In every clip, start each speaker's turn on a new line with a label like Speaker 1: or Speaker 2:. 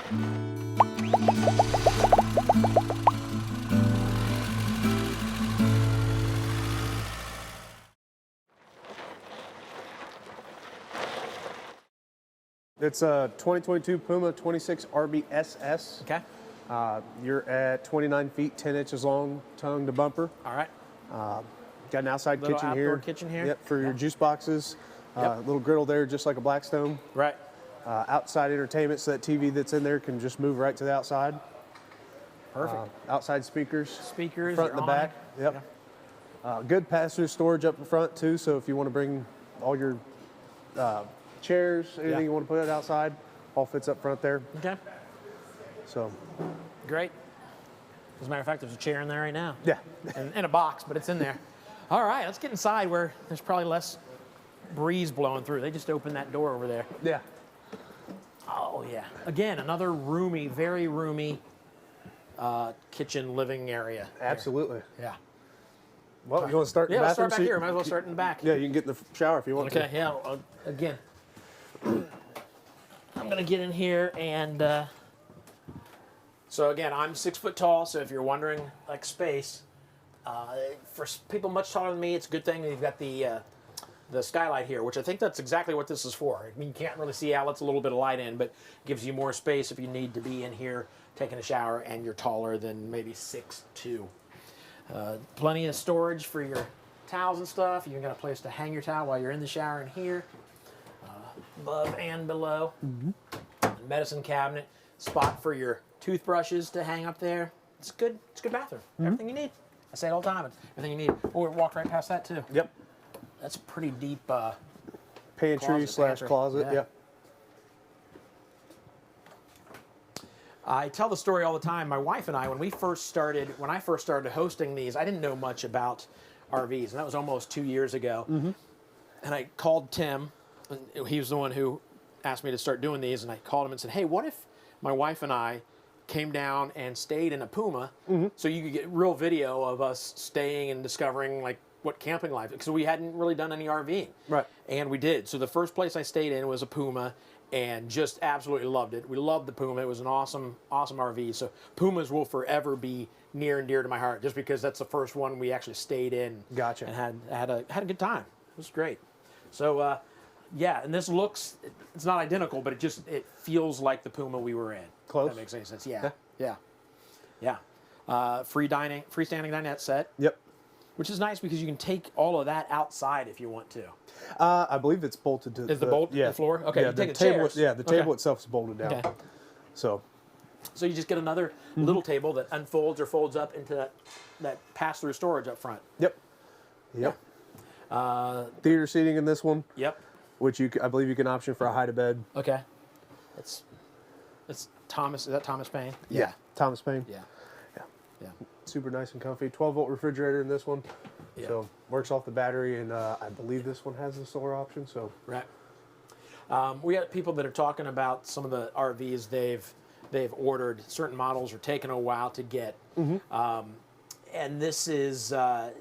Speaker 1: It's a 2022 Puma 26RBSS.
Speaker 2: Okay.
Speaker 1: You're at 29 feet, 10 inches long, tongue to bumper.
Speaker 2: All right.
Speaker 1: Got an outside
Speaker 2: Little
Speaker 1: kitchen
Speaker 2: outdoor
Speaker 1: here.
Speaker 2: kitchen here.
Speaker 1: Yep, for your juice boxes.
Speaker 2: Yep.
Speaker 1: Little griddle there, just like a Blackstone.
Speaker 2: Right.
Speaker 1: Outside entertainment, so that TV that's in there can just move right to the outside.
Speaker 2: Perfect.
Speaker 1: Outside speakers.
Speaker 2: Speakers.
Speaker 1: Front and the back. Yep. Yeah. Good pass-through storage up in front too, so if you want to bring all your chairs, anything you want to put it outside, all fits up front there.
Speaker 2: Okay.
Speaker 1: So.
Speaker 2: Great. As a matter of fact, there's a chair in there right now.
Speaker 1: Yeah.
Speaker 2: In a box, but it's in there. All right, let's get inside where there's probably less breeze blowing through. They just opened that door over there.
Speaker 1: Yeah.
Speaker 2: Oh, yeah. Again, another roomy, very roomy kitchen living area.
Speaker 1: Absolutely.
Speaker 2: Yeah.
Speaker 1: Well, you want to start in the
Speaker 2: let's
Speaker 1: bathroom?
Speaker 2: start back here. Might as well start in the back.
Speaker 1: Yeah, you can get in the shower if you want to.
Speaker 2: Okay, yeah. Again, I'm going to get in here and... So again, I'm 6 foot tall, so if you're wondering, like, space, for people much taller than me, it's a good thing that you've got the skylight here, which I think that's exactly what this is for. I mean, you can't really see out, lets a little bit of light in, but gives you more space if you need to be in here taking a shower and you're taller than maybe 6'2". Plenty of storage for your towels and stuff. You even got a place to hang your towel while you're in the shower in here, above and below. Medicine cabinet, spot for your toothbrushes to hang up there. It's good. It's a good bathroom. Everything you need. I say it all the time. It's everything you need. Oh, we walked right past that too.
Speaker 1: Yep.
Speaker 2: That's a pretty deep
Speaker 1: pantry slash closet.
Speaker 2: Yeah.
Speaker 1: Yep.
Speaker 2: I tell the story all the time. My wife and I, when I first started hosting these, I didn't know much about RVs, and that was almost 2 years ago. And I called Tim, and he was the one who asked me to start doing these, and I called him and said, hey, what if my wife and I came down and stayed in a Puma, so you could get real video of us staying and discovering like what camping life, because we hadn't really done any RVing.
Speaker 1: Right.
Speaker 2: And we did. So the first place I stayed in was a Puma, and just absolutely loved it. We loved the Puma. It was an awesome, awesome RV. So Pumas will forever be near and dear to my heart, just because that's the first one we actually stayed in.
Speaker 1: Gotcha.
Speaker 2: And had a good time. It was great. So yeah, and this looks, it's not identical, but it feels like the Puma we were in.
Speaker 1: Close.
Speaker 2: If that makes any sense. Yeah. Freestanding dinette set.
Speaker 1: Yep.
Speaker 2: Which is nice because you can take all of that outside if you want to.
Speaker 1: I believe it's bolted to
Speaker 2: Is the bolt the floor? Okay,
Speaker 1: yeah,
Speaker 2: you take
Speaker 1: the
Speaker 2: the
Speaker 1: table.
Speaker 2: chairs.
Speaker 1: Yeah, the table itself is bolted down.
Speaker 2: Okay.
Speaker 1: So
Speaker 2: you just get another little table that unfolds or folds up into that pass-through storage up front.
Speaker 1: Yep. Theater seating in this one.
Speaker 2: Yep.
Speaker 1: Which I believe you can option for a hide-a-bed.
Speaker 2: Okay. It's Thomas. Is that Thomas Paine?
Speaker 1: Yeah. Thomas Paine.
Speaker 2: Yeah.
Speaker 1: Super nice and comfy. 12-volt refrigerator in this one.
Speaker 2: Yeah.
Speaker 1: So works off the battery, and I believe this one has a solar option. So
Speaker 2: right. We got people that are talking about some of the RVs they've ordered. Certain models are taking a while to get. And this is the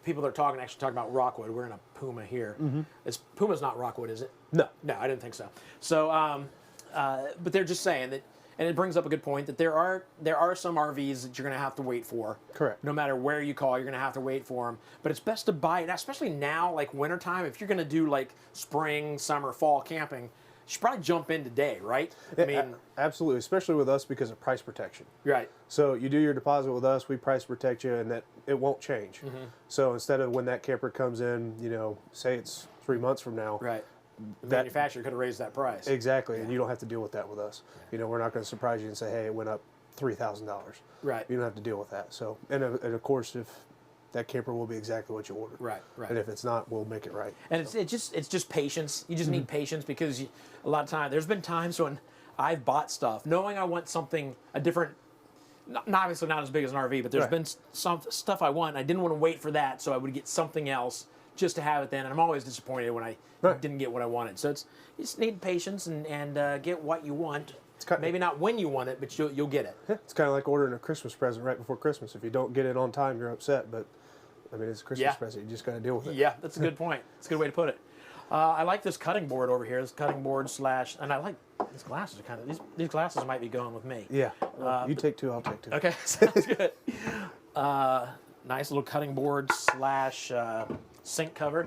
Speaker 2: people that are talking about Rockwood. We're in a Puma here. Puma's not Rockwood, is it?
Speaker 1: No,
Speaker 2: I didn't think so. So, but they're just saying that. And it brings up a good point that there are some RVs that you're going to have to wait for.
Speaker 1: Correct.
Speaker 2: No matter where you call, you're going to have to wait for them. But it's best to buy it, especially now, like wintertime. If you're going to do like spring, summer, fall camping, you should probably jump in today, right? I mean,
Speaker 1: absolutely, especially with us because of price protection.
Speaker 2: Right.
Speaker 1: So you do your deposit with us, we price protect you, and that it won't change. So instead of when that camper comes in, say it's 3 months from now.
Speaker 2: Right. The manufacturer could have raised that price.
Speaker 1: Exactly, and you don't have to deal with that with us. We're not going to surprise you and say, hey, it went up $3,000.
Speaker 2: Right.
Speaker 1: You don't have to deal with that. So, and of course, if that camper will be exactly what you ordered.
Speaker 2: Right.
Speaker 1: And if it's not, we'll make it right.
Speaker 2: And it's just patience. You just need patience because a lot of times, there's been times when I've bought stuff knowing I want something, a different, obviously not as big as an RV, but there's been some stuff I want, and I didn't want to wait for that, so I would get something else just to have it then, and I'm always disappointed when I didn't get what I wanted. So you just need patience and get what you want. Maybe not when you want it, but you'll get it.
Speaker 1: It's kind of like ordering a Christmas present right before Christmas. If you don't get it on time, you're upset, but I mean, it's a Christmas present. You just got to deal with it.
Speaker 2: Yeah, that's a good point. That's a good way to put it. I like this cutting board over here. This cutting board / and I like These glasses are kind of these glasses might be going with me.
Speaker 1: Yeah. You take two, I'll take two.
Speaker 2: Okay, sounds good. Nice little cutting board slash sink cover.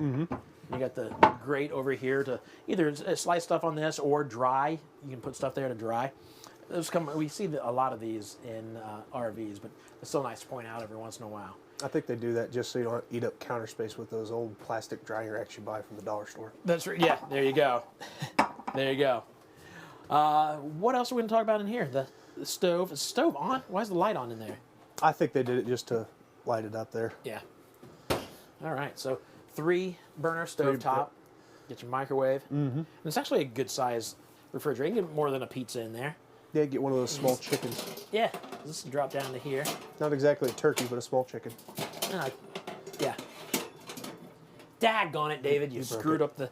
Speaker 2: You got the grate over here to either slice stuff on this or dry. You can put stuff there to dry. We see a lot of these in RVs, but it's still nice to point out every once in a while.
Speaker 1: I think they do that just so you don't eat up counter space with those old plastic drying racks you buy from the dollar store.
Speaker 2: That's right. Yeah, there you go. There you go. What else are we going to talk about in here? The stove. Is the stove on? Why is the light on in there?
Speaker 1: I think they did it just to light it up there.
Speaker 2: Yeah. All right. So 3-burner stove top. Get your microwave. And it's actually a good size refrigerator. You can get more than a pizza in there.
Speaker 1: Yeah, get one of those small chickens.
Speaker 2: Yeah. This will drop down to here.
Speaker 1: Not exactly a turkey, but a small chicken.
Speaker 2: Yeah. Daggone it, David. You screwed up the...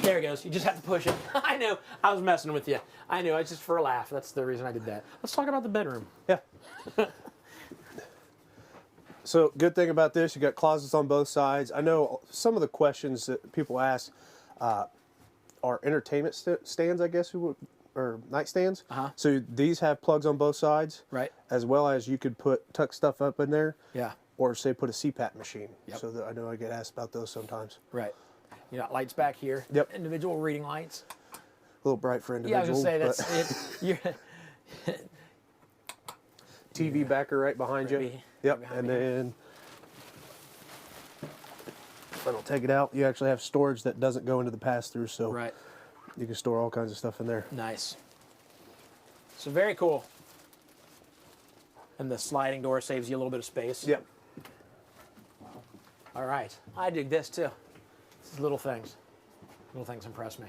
Speaker 2: There it goes. You just have to push it. I knew. I was messing with you. I knew. It's just for a laugh. That's the reason I did that. Let's talk about the bedroom.
Speaker 1: Yeah. So, good thing about this, you got closets on both sides. I know some of the questions that people ask are entertainment stands, I guess, or nightstands. So these have plugs on both sides.
Speaker 2: Right.
Speaker 1: As well as you could tuck stuff up in there.
Speaker 2: Yeah.
Speaker 1: Or say put a CPAP machine.
Speaker 2: Yep.
Speaker 1: So that I know I get asked about those sometimes.
Speaker 2: Right. You got lights back here.
Speaker 1: Yep.
Speaker 2: Individual reading lights.
Speaker 1: A little bright for individuals.
Speaker 2: Yeah, I was going to say, that's it.
Speaker 1: TV backer right behind you. Yep. And then when I'll take it out, you actually have storage that doesn't go into the pass-through, so
Speaker 2: Right.
Speaker 1: you can store all kinds of stuff in there.
Speaker 2: Nice. So very cool. And the sliding door saves you a little bit of space.
Speaker 1: Yep.
Speaker 2: All right. I dig this too. This is little things. Little things impress me.